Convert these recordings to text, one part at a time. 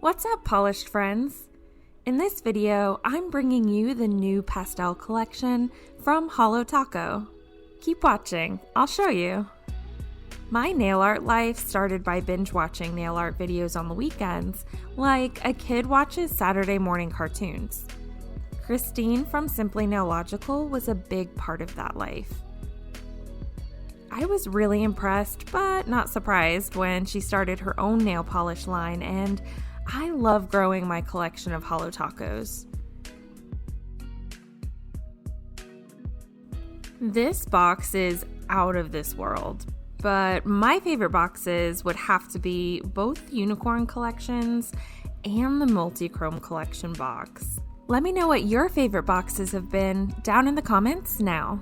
What's up, polished friends? In this video, I'm bringing you the new Pastel Collection from Holo Taco. Keep watching, I'll show you. My nail art life started by binge watching nail art videos on the weekends, like a kid watches Saturday morning cartoons. Christine from simplynailogical was a big part of that life. I was really impressed, but not surprised when she started her own nail polish line, and I love growing my collection of Holo Tacos. This box is out of this world, but my favorite boxes would have to be both Unicorn collections and the Multi-Chrome collection box. Let me know what your favorite boxes have been down in the comments now.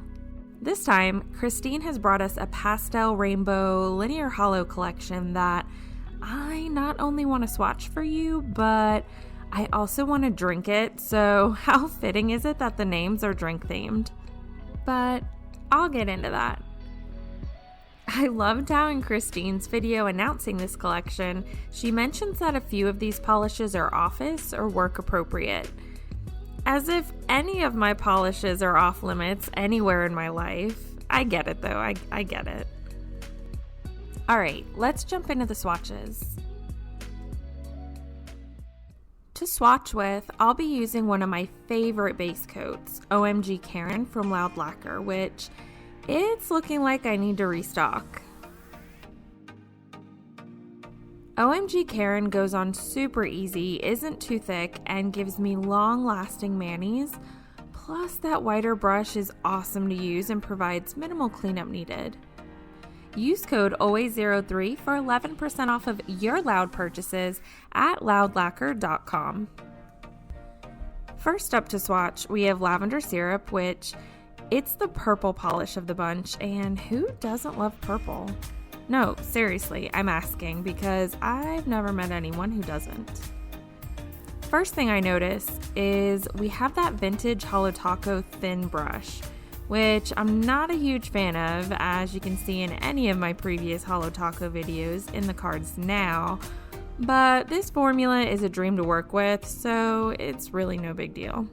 This time, Christine has brought us a pastel rainbow linear holo collection that I not only want to swatch for you, but I also want to drink it, so how fitting is it that the names are drink themed? But I'll get into that. I loved how in Christine's video announcing this collection, she mentions that a few of these polishes are office or work appropriate. As if any of my polishes are off limits anywhere in my life. I get it though, I get it. Alright, let's jump into the swatches. To swatch with, I'll be using one of my favorite base coats, OMG Karen from Loud Lacquers, which it's looking like I need to restock. OMG Karen goes on super easy, isn't too thick, and gives me long-lasting manis. Plus, that wider brush is awesome to use and provides minimal cleanup needed. Use code ALWAYS03 for 11% off of your Loud purchases at loudlacquer.com. First up to swatch, we have Lavender Syrup, which it's the purple polish of the bunch, and who doesn't love purple? No, seriously, I'm asking because I've never met anyone who doesn't. First thing I notice is we have that vintage Holo Taco thin brush, which I'm not a huge fan of, as you can see in any of my previous Holo Taco videos in the cards now, but this formula is a dream to work with, so it's really no big deal.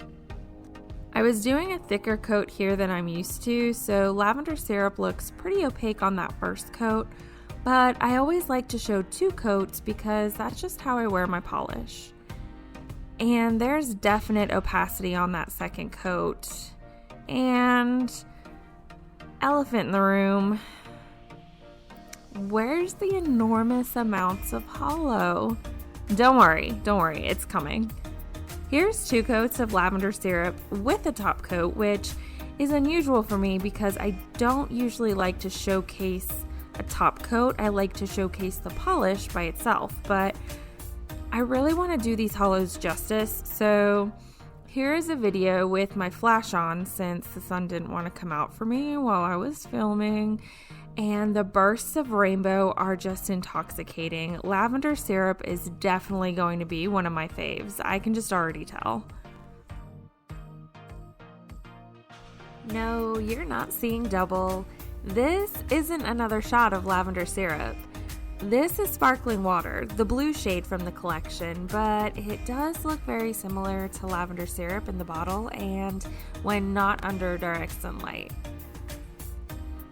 I was doing a thicker coat here than I'm used to, so Lavender Syrup looks pretty opaque on that first coat, but I always like to show two coats because that's just how I wear my polish. And there's definite opacity on that second coat. And elephant in the room, where's the enormous amounts of holo? Don't worry, it's coming. Here's two coats of Lavender Syrup with a top coat, which is unusual for me because I don't usually like to showcase a top coat. I like to showcase the polish by itself, but I really want to do these holos justice, so here is a video with my flash on since the sun didn't want to come out for me while I was filming, and the bursts of rainbow are just intoxicating. Lavender Syrup is definitely going to be one of my faves. I can just already tell. No, you're not seeing double. This isn't another shot of Lavender Syrup. This is sparkling water, the blue shade from the collection, but it does look very similar to Lavender Syrup in the bottle and when not under direct sunlight.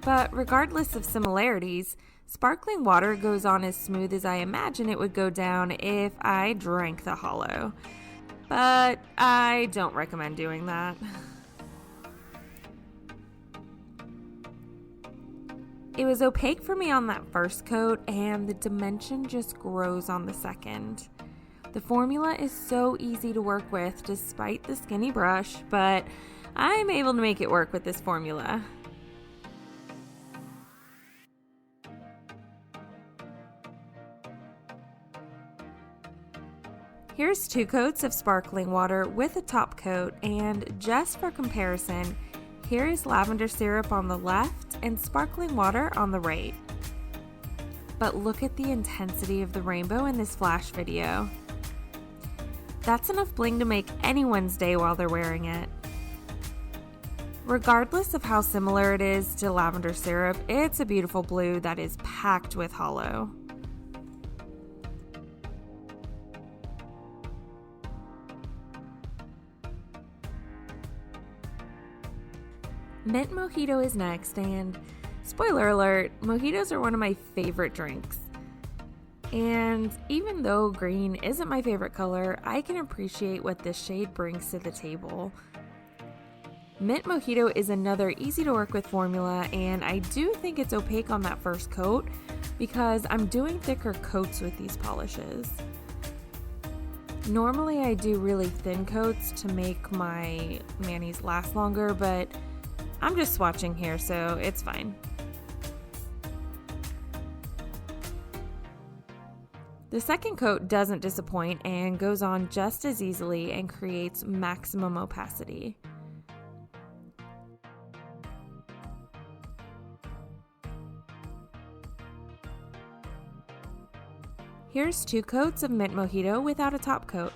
But regardless of similarities, sparkling water goes on as smooth as I imagine it would go down if I drank the holo. But I don't recommend doing that. It was opaque for me on that first coat, and the dimension just grows on the second. The formula is so easy to work with despite the skinny brush, but I'm able to make it work with this formula. Here's two coats of sparkling water with a top coat, and just for comparison, here is Lavender Syrup on the left and sparkling water on the right. But look at the intensity of the rainbow in this flash video. That's enough bling to make anyone's day while they're wearing it. Regardless of how similar it is to Lavender Syrup, it's a beautiful blue that is packed with holo. Mint mojito is next, and spoiler alert, mojitos are one of my favorite drinks. And even though green isn't my favorite color, I can appreciate what this shade brings to the table. Mint mojito is another easy to work with formula, and I do think it's opaque on that first coat because I'm doing thicker coats with these polishes. Normally I do really thin coats to make my manis last longer, but I'm just swatching here, so it's fine. The second coat doesn't disappoint and goes on just as easily and creates maximum opacity. Here's 2 coats of mint mojito without a top coat.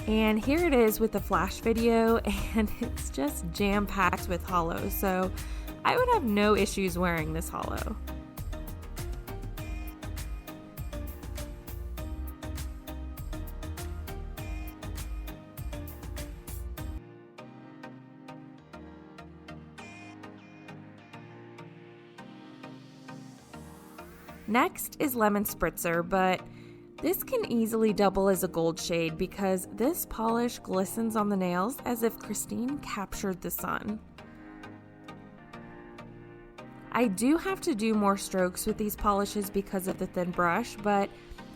And here it is with the flash video, and it's just jam-packed with holo, so I would have no issues wearing this holo. Next is Lemon Spritzer, but this can easily double as a gold shade because this polish glistens on the nails as if Christine captured the sun. I do have to do more strokes with these polishes because of the thin brush, but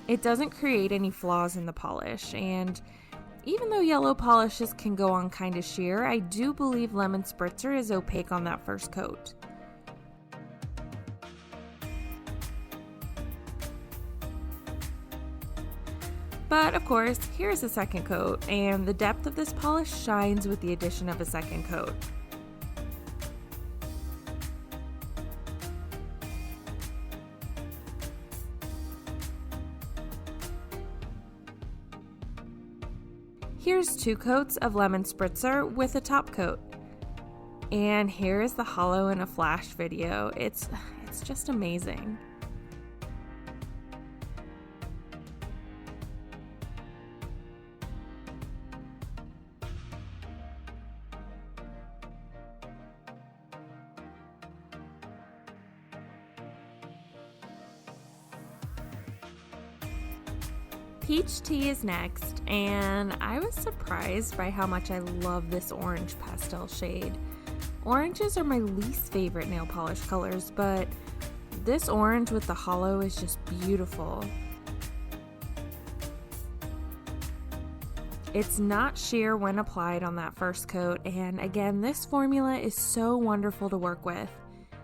it doesn't create any flaws in the polish. And even though yellow polishes can go on kind of sheer, I do believe Lemon Spritzer is opaque on that first coat. But of course, here's the second coat, and the depth of this polish shines with the addition of a second coat. Here's 2 coats of Lemon Spritzer with a top coat. And here is the holo in a flash video. It's just amazing. Peach tea is next, and I was surprised by how much I love this orange pastel shade. Oranges are my least favorite nail polish colors, but this orange with the holo is just beautiful. It's not sheer when applied on that first coat, and again, this formula is so wonderful to work with.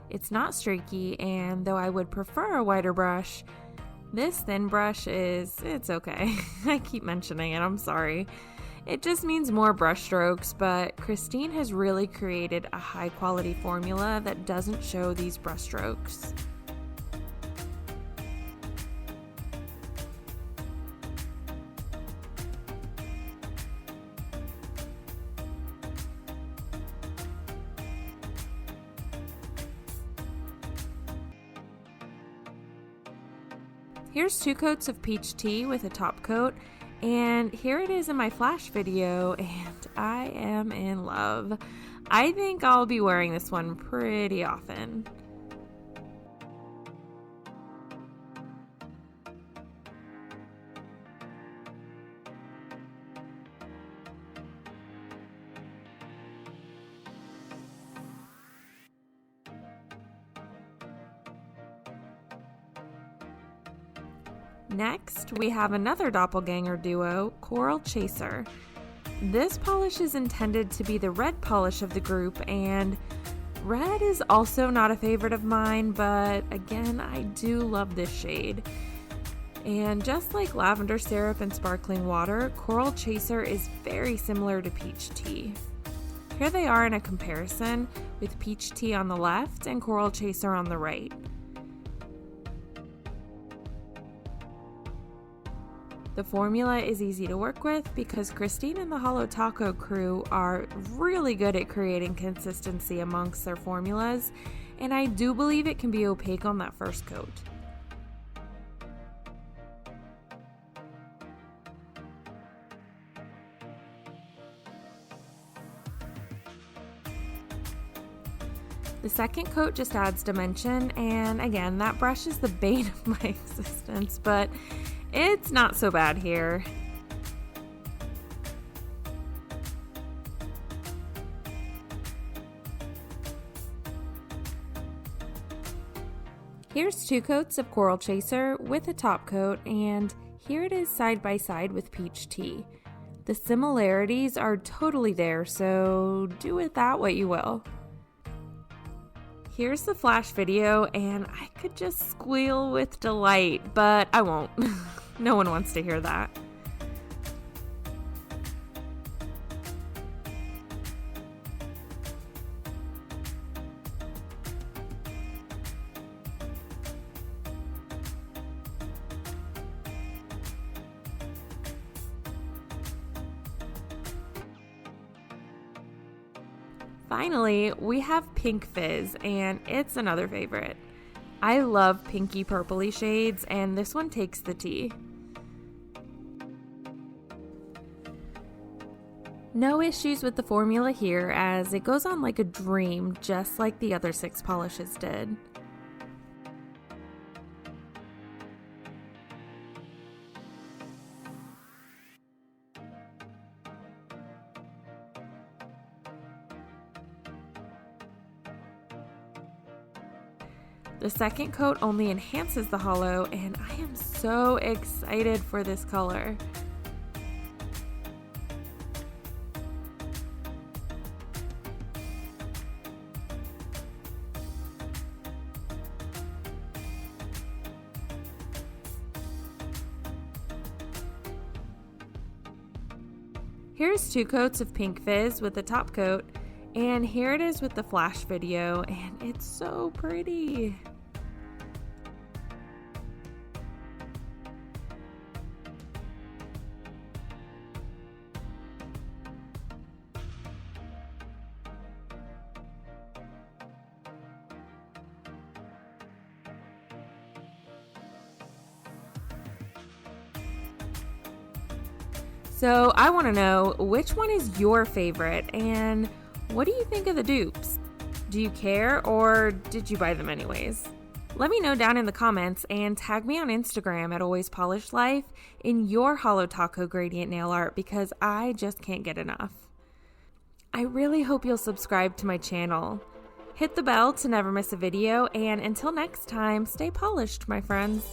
It's not streaky, and though I would prefer a wider brush, this thin brush it's okay. I keep mentioning it, I'm sorry. It just means more brush strokes, but Christine has really created a high quality formula that doesn't show these brush strokes. Here's 2 coats of peach tea with a top coat, and here it is in my flash video, and I am in love. I think I'll be wearing this one pretty often. Next, we have another doppelganger duo, Coral Chaser. This polish is intended to be the red polish of the group, and red is also not a favorite of mine, but again, I do love this shade. And just like Lavender Syrup and Sparkling Water, Coral Chaser is very similar to Peach Tea. Here they are in a comparison, with Peach Tea on the left and Coral Chaser on the right. The formula is easy to work with because Christine and the Holo Taco crew are really good at creating consistency amongst their formulas, and I do believe it can be opaque on that first coat. The second coat just adds dimension, and again, that brush is the bane of my existence, but it's not so bad here. Here's 2 coats of Coral Chaser with a top coat, and here it is side by side with Peach Tea. The similarities are totally there, so do with that what you will. Here's the flash video, and I could just squeal with delight, but I won't. No one wants to hear that. Finally, we have Pink Fizz, and it's another favorite. I love pinky purpley shades, and this one takes the tea. No issues with the formula here, as it goes on like a dream, just like the other 6 polishes did. The second coat only enhances the holo, and I am so excited for this color. Here's 2 coats of Pink Fizz with the top coat, and here it is with the flash video, and it's so pretty. So I want to know, which one is your favorite, and what do you think of the dupes? Do you care, or did you buy them anyways? Let me know down in the comments, and tag me on Instagram at Always Polished Life in your Holo Taco gradient nail art, because I just can't get enough. I really hope you'll subscribe to my channel. Hit the bell to never miss a video, and until next time, stay polished, my friends.